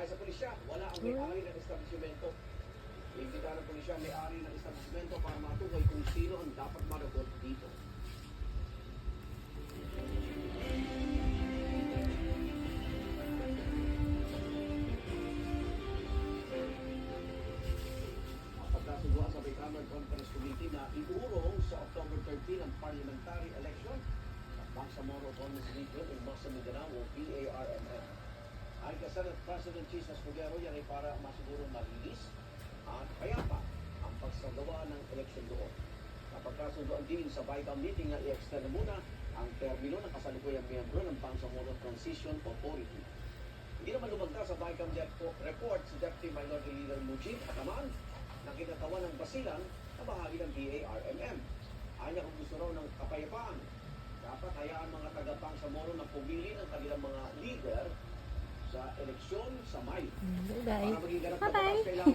Ayon sa pulisya, wala ang may-ari ng establishmento. Imbitahan ng pulisya may-ari ng establishmento para matukoy kung sino ang dapat maragot dito. Pagkasuguan sa Bicameral Conference Committee na iurong sa October 13 ang parliamentary election at Bangsamoro Autonomous Region in Bangsa Mindanao o PARMM. Ayon kay Senate President Chis Escudero, yan ay para masigurong malinis at payapa ang pagsagawa ng eleksyon doon. Napagkasunduan din sa BICAM meeting na i-extend muna ang termino ng kasalukuyang miyembro ng Bangsamoro Transition Authority. Hindi naman lumagda sa BICAM report si Deputy Minority Leader Mujib Ataman na kinatawan ng basilan na bahagi ng PARMM. Anya kung gusto raw ng kapayapaan, dapat hayaan mga taga-Bangsamoro na pumili ng kanilang mga leader sa eleksyon sa May. Para maging ganap na batas, kailangan